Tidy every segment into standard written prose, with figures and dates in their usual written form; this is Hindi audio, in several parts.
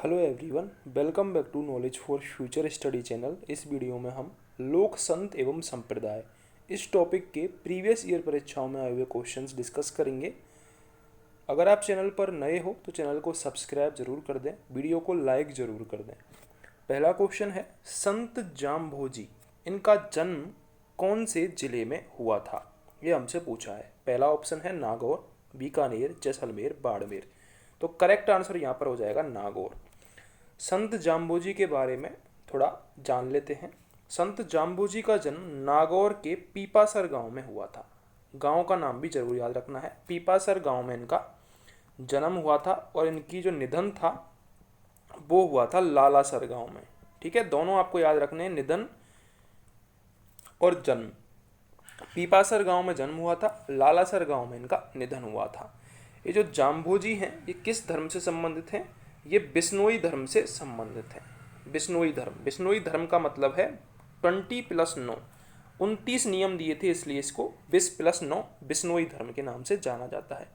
Hello everyone, welcome back to knowledge for future study channel. इस वीडियो में हम लोक संत एवं संप्रदाय इस टॉपिक के प्रीवियस ईयर परीक्षाओं में आए हुए क्वेश्चंस डिस्कस करेंगे। अगर आप चैनल पर नए हो तो चैनल को सब्सक्राइब जरूर कर दें, वीडियो को लाइक जरूर कर दें। पहला क्वेश्चन है, संत जाम्भोजी इनका जन्म कौन से जिले में हुआ था? ये हमसे पूछा है। पहला ऑप्शन है नागौर, बीकानेर, जैसलमेर, बाड़मेर। तो करेक्ट आंसर यहाँ पर हो जाएगा नागौर। संत जाम्बोजी के बारे में थोड़ा जान लेते हैं। संत जाम्बोजी का जन्म नागौर के पीपासर गांव में हुआ था। गांव का नाम भी जरूर याद रखना है। पीपासर गांव में इनका जन्म हुआ था और इनकी जो निधन था वो हुआ था लालासर गांव में। ठीक है, दोनों आपको याद रखने हैं, निधन और जन्म। पीपासर गांव में जन्म हुआ था, लालासर गांव में इनका निधन हुआ था। ये जो जाम्बोजी हैं ये किस धर्म से संबंधित हैं? ये बिश्नोई धर्म से संबंधित है। बिश्नोई धर्म का मतलब है 20+9, 29 नियम दिए थे, इसलिए इसको 20+9 बिश्नोई धर्म के नाम से जाना जाता है।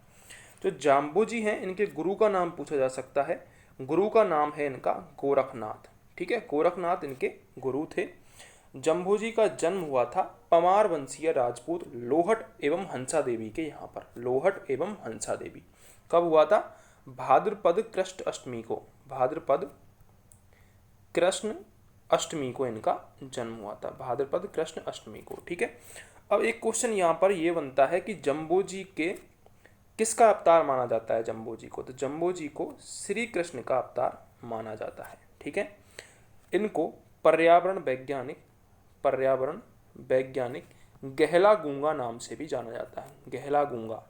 जो जाम्बोजी हैं इनके गुरु का नाम पूछा जा सकता है। गुरु का नाम है इनका गोरखनाथ। ठीक है, गोरखनाथ इनके गुरु थे। जम्भोजी का जन्म हुआ था पमार वंशीय राजपूत लोहट एवं हंसा देवी के यहाँ पर। लोहट एवं हंसा देवी कब हुआ था? भाद्रपद कृष्ण अष्टमी को। भाद्रपद कृष्ण अष्टमी को इनका जन्म हुआ था। भाद्रपद कृष्ण अष्टमी को। ठीक है, अब एक क्वेश्चन यहाँ पर यह बनता है कि जम्बोजी के किसका अवतार माना जाता है? जम्बोजी को, तो जम्बोजी को श्री कृष्ण का अवतार माना जाता है। ठीक है, इनको पर्यावरण वैज्ञानिक गहला गूंगा नाम से भी जाना जाता है। गहला गूंगा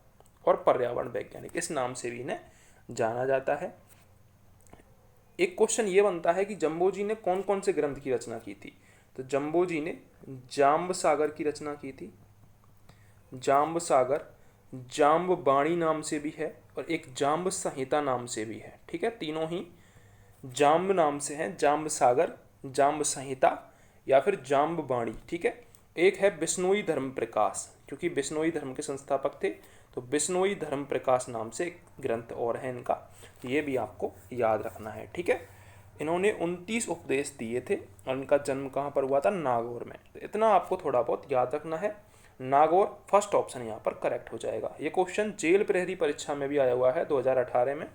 और पर्यावरण वैज्ञानिक इस नाम से भी इन्हें जाना जाता है। एक क्वेश्चन ये बनता है कि जम्बोजी ने कौन कौन से ग्रंथ की रचना की थी? तो जम्बोजी ने जाम्ब सागर की रचना की थी। जाम्ब सागर, जाम्ब बाणी नाम से भी है और एक जाम्ब संहिता नाम से भी है। ठीक है, तीनों ही जाम्ब नाम से हैं, जाम्ब सागर, जाम्ब संहिता या फिर जाम्ब बाणी। ठीक है, एक है बिश्नोई धर्म प्रकाश, क्योंकि बिश्नोई धर्म के संस्थापक थे, तो बिश्नोई धर्म प्रकाश नाम से एक ग्रंथ और है इनका, ये भी आपको याद रखना है। ठीक है, इन्होंने 29 उपदेश दिए थे और इनका जन्म कहाँ पर हुआ था? नागौर में। तो इतना आपको थोड़ा बहुत याद रखना है। नागौर फर्स्ट ऑप्शन यहाँ पर करेक्ट हो जाएगा। ये क्वेश्चन जेल प्रहरी परीक्षा में भी आया हुआ है 2018 में,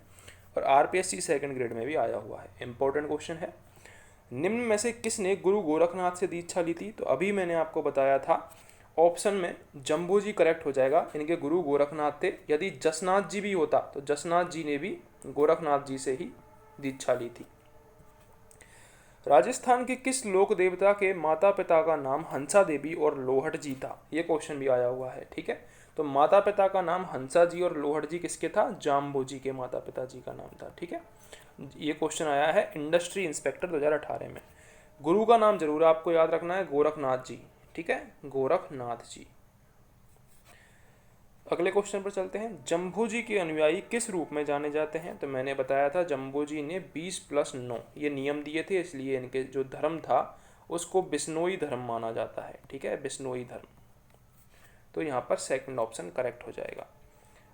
और आरपीएससी सेकंड ग्रेड में भी आया हुआ है। इंपॉर्टेंट क्वेश्चन है। निम्न में से किसने गुरु गोरखनाथ से दीक्षा ली थी? तो अभी मैंने आपको बताया था, ऑप्शन में जम्बोजी करेक्ट हो जाएगा। इनके गुरु गोरखनाथ थे। यदि जसनाथ जी भी होता तो जसनाथ जी ने भी गोरखनाथ जी से ही दीक्षा ली थी। राजस्थान के किस लोक देवता के माता पिता का नाम हंसा देवी और लोहट जी था? ये क्वेश्चन भी आया हुआ है। ठीक है, तो माता पिता का नाम हंसा जी और लोहट जी किसके था? जाम्बोजी के माता पिता जी का नाम था। ठीक है, ये क्वेश्चन आया है इंडस्ट्री इंस्पेक्टर 2018 में। गुरु का नाम जरूर आपको याद रखना है, गोरखनाथ जी। ठीक है, गोरखनाथ जी। अगले क्वेश्चन पर चलते हैं। जम्बोजी के अनुयायी किस रूप में जाने जाते हैं? तो मैंने बताया था जम्बोजी ने 20+9 ये नियम दिए थे, इसलिए इनके जो धर्म था उसको बिश्नोई धर्म माना जाता है। ठीक है, बिश्नोई धर्म। तो यहाँ पर सेकंड ऑप्शन करेक्ट हो जाएगा।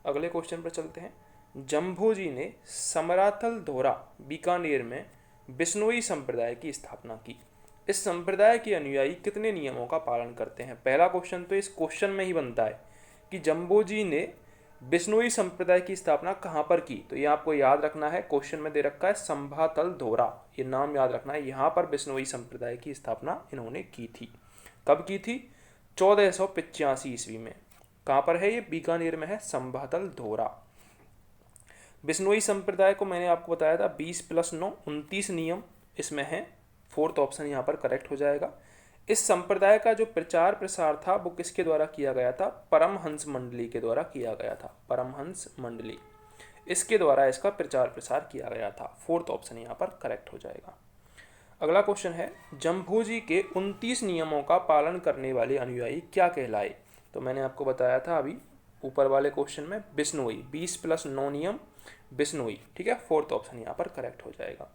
अगले क्वेश्चन पर चलते हैं। जम्भोजी ने समराथल धोरा बीकानेर में बिश्नोई संप्रदाय की स्थापना की। इस संप्रदाय के अनुयायी कितने नियमों का पालन करते हैं? पहला क्वेश्चन तो इस क्वेश्चन में ही बनता है कि जम्बोजी ने बिश्नोई संप्रदाय की स्थापना कहाँ पर की? तो ये आपको याद रखना है, क्वेश्चन में दे रखा है संभातल धोरा, ये नाम याद रखना है। यहाँ पर बिश्नोई संप्रदाय की स्थापना इन्होंने की थी। कब की थी? 1485 ईस्वी में। कहाँ पर है ये? बीकानेर में है, संभातल धोरा। बिश्नोई संप्रदाय को मैंने आपको बताया था 20+9 29 नियम इसमें है। फोर्थ ऑप्शन यहाँ पर करेक्ट हो जाएगा। इस संप्रदाय का जो प्रचार प्रसार था वो किसके द्वारा किया गया था? परमहंस मंडली के द्वारा किया गया था। परमहंस मंडली, इसके द्वारा इसका प्रचार प्रसार किया गया था। फोर्थ ऑप्शन यहाँ पर करेक्ट हो जाएगा। अगला क्वेश्चन है, जम्भोजी के 29 नियमों का पालन करने वाले अनुयायी क्या कहलाए? तो मैंने आपको बताया था अभी ऊपर वाले क्वेश्चन में, बिश्नोई 20+9 नियम बिश्नोई। ठीक है, फोर्थ ऑप्शन यहाँ पर करेक्ट हो जाएगा।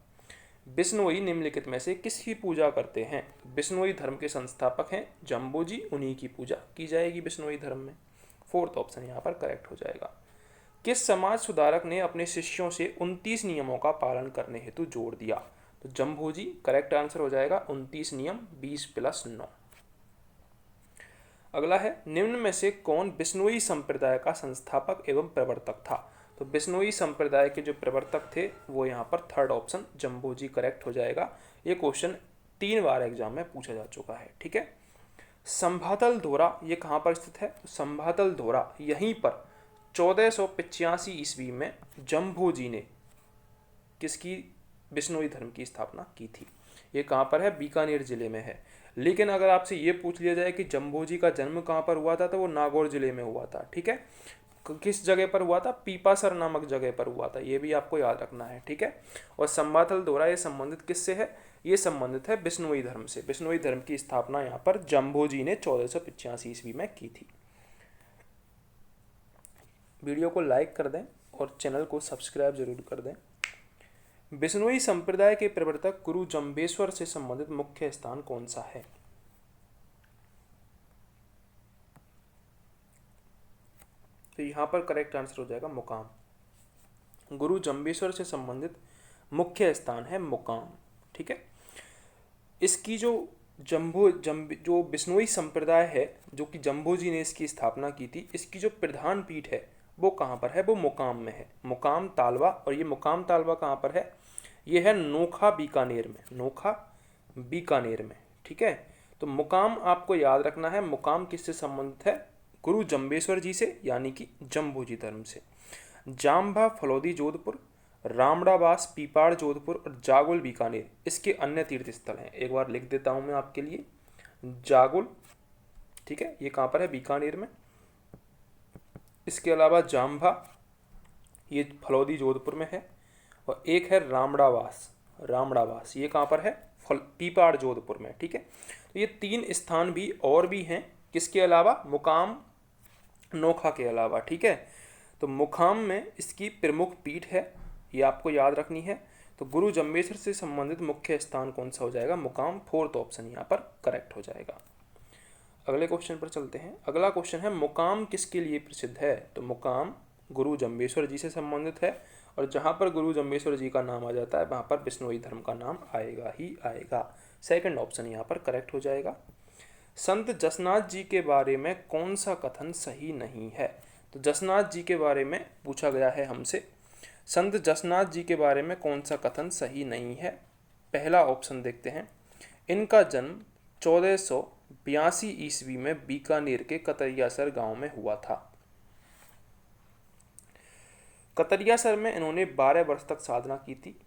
बिश्नोई निम्नलिखित में से किसकी पूजा करते हैं? बिश्नोई धर्म के संस्थापक हैं जम्बोजी, उन्हीं की पूजा की जाएगी बिश्नोई धर्म में। फोर्थ ऑप्शन यहाँ पर करेक्ट हो जाएगा। किस समाज सुधारक ने अपने शिष्यों से 29 नियमों का पालन करने हेतु जोर दिया? तो जमभोजी। करेक्ट आंसर हो जाएगा 29 नियम 20+9। अगला है, निम्न में से कौन बिश्नोई संप्रदाय का संस्थापक एवं प्रवर्तक था? तो बिश्नोई संप्रदाय के जो प्रवर्तक थे वो यहाँ पर थर्ड ऑप्शन जमभोजी करेक्ट हो जाएगा। ये क्वेश्चन 3 बार एग्जाम में पूछा जा चुका है। ठीक है। संभातल धोरा ये कहाँ पर स्थित है? संभातल धोरा यहीं पर 1485 ईस्वी में जमभोजी ने किसकी बिश्नोई धर्म की स्थापना की थी। ये कहाँ पर है? बीकानेर जिले में है। लेकिन अगर आपसे ये पूछ लिया जाए कि जमभोजी का जन्म कहाँ पर हुआ था, तो वो नागौर जिले में हुआ था। ठीक है। किस जगह पर हुआ था? पीपासर नामक जगह पर हुआ था। ये भी आपको याद रखना है। ठीक है। और संभातल धोरा ये संबंधित किससे है? ये संबंधित है बिश्नोई धर्म से। बिश्नोई धर्म की स्थापना यहाँ पर जमभोजी ने 1485 ईस्वी में की थी। वीडियो को लाइक कर दें और चैनल को सब्सक्राइब जरूर कर दें। बिश्नोई संप्रदाय के प्रवर्तक गुरु जम्बेश्वर से संबंधित मुख्य स्थान कौन सा है? तो यहाँ पर करेक्ट आंसर हो जाएगा मुकाम। गुरु जम्बेश्वर से संबंधित मुख्य स्थान है मुकाम। ठीक है। इसकी जो जो बिश्नोई संप्रदाय है, जो कि जम्भोजी ने इसकी स्थापना की थी, इसकी जो प्रधान पीठ है वो कहाँ पर है? वो मुकाम में है, मुकाम तालवा। और ये मुकाम तालवा कहाँ पर है? ये है नोखा बीकानेर में, नोखा बीकानेर में। ठीक है। तो मुकाम आपको याद रखना है। मुकाम किससे संबंधित है? गुरु जम्बेश्वर जी से, यानी कि जम्भोजी धर्म से। जाम्भा फलौदी जोधपुर, रामड़ावास पीपाड़ जोधपुर और जागुल बीकानेर इसके अन्य तीर्थ स्थल हैं। एक बार लिख देता हूं मैं आपके लिए। जागुल, ठीक है, ये कहाँ पर है? बीकानेर में। इसके अलावा जाम्भा, ये फलौदी जोधपुर में है। और एक है रामड़ावास, रामड़ावास ये कहाँ पर है? पीपाड़ जोधपुर में। ठीक है। तो ये 3 स्थान भी और भी हैं, किसके अलावा? मुकाम नोखा के अलावा। ठीक है। तो मुकाम में इसकी प्रमुख पीठ है, ये आपको याद रखनी है। तो गुरु जम्बेश्वर से संबंधित मुख्य स्थान कौन सा हो जाएगा? मुकाम। फोर्थ ऑप्शन यहाँ पर करेक्ट हो जाएगा। अगले क्वेश्चन पर चलते हैं। अगला क्वेश्चन है, मुकाम किसके लिए प्रसिद्ध है? तो मुकाम गुरु जम्बेश्वर जी से संबंधित है। और जहाँ पर गुरु जम्बेश्वर जी का नाम आ जाता है वहाँ पर बिश्नोई धर्म का नाम आएगा ही आएगा। सेकंड ऑप्शन यहाँ पर करेक्ट हो जाएगा। संत जसनाथ जी के बारे में कौन सा कथन सही नहीं है? तो जसनाथ जी के बारे में पूछा गया है हमसे। संत जसनाथ जी के बारे में कौन सा कथन सही नहीं है? पहला ऑप्शन देखते हैं। इनका जन्म 1482 ईस्वी में बीकानेर के कतरियासर गांव में हुआ था। कतरियासर में इन्होंने 12 वर्ष तक साधना की थी।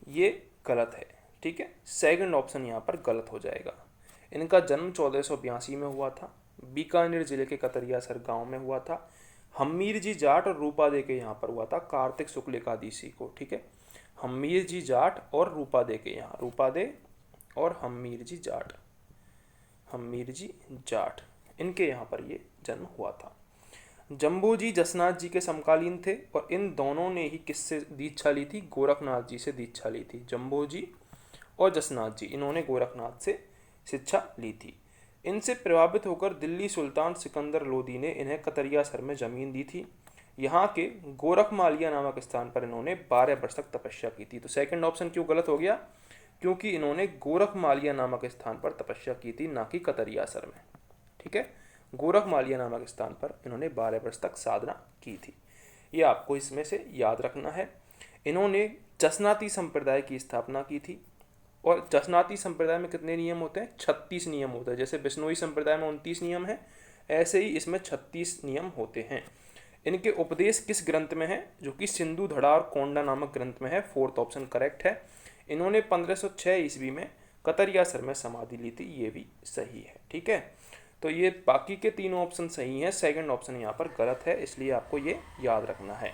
ये गलत है। ठीक है। सेकंड ऑप्शन यहाँ पर गलत हो जाएगा। इनका जन्म 1482 में हुआ था, बीकानेर जिले के कतरियासर गांव में हुआ था। हम्मीर जी जाट और रूपा दे के यहाँ पर हुआ था, कार्तिक शुक्ल एकादशी को। ठीक है। हम्मीर जी जाट और रूपा दे के यहाँ, रूपा दे और हम्मीर जी जाट, हम्मीर जी जाट इनके यहाँ पर ये जन्म हुआ था। जम्भोजी जसनाथ जी के समकालीन थे और इन दोनों ने ही किससे दीक्षा ली थी? गोरखनाथ जी से दीक्षा ली थी। जम्भोजी और जसनाथ जी इन्होंने गोरखनाथ से शिक्षा ली थी। इनसे प्रभावित होकर दिल्ली सुल्तान सिकंदर लोदी ने इन्हें कतरियासर में जमीन दी थी। यहाँ के गोरखमालिया नामक स्थान पर इन्होंने 12 वर्ष तक तपस्या की थी। तो सेकंड ऑप्शन क्यों गलत हो गया? क्योंकि इन्होंने गोरखमालिया नामक स्थान पर तपस्या की थी, ना कि कतरियासर में। ठीक है। गोरखमालिया नामक स्थान पर इन्होंने 12 वर्ष तक साधना की थी। ये आपको इसमें से याद रखना है। इन्होंने जसनाती संप्रदाय की स्थापना की थी। और जसनाती संप्रदाय में कितने नियम होते हैं? 36 नियम होते हैं। जैसे बिश्नोई संप्रदाय में 29 नियम है, ऐसे ही इसमें 36 नियम होते हैं। इनके उपदेश किस ग्रंथ में है? जो कि सिंधु धड़ा और कोंडा नामक ग्रंथ में है। फोर्थ ऑप्शन करेक्ट है। इन्होंने 1506 ईस्वी में कतरियासर में समाधि ली थी, ये भी सही है। ठीक है। तो ये बाकी के तीनों ऑप्शन सही हैं, सेकंड ऑप्शन यहाँ पर गलत है, इसलिए आपको ये याद रखना है।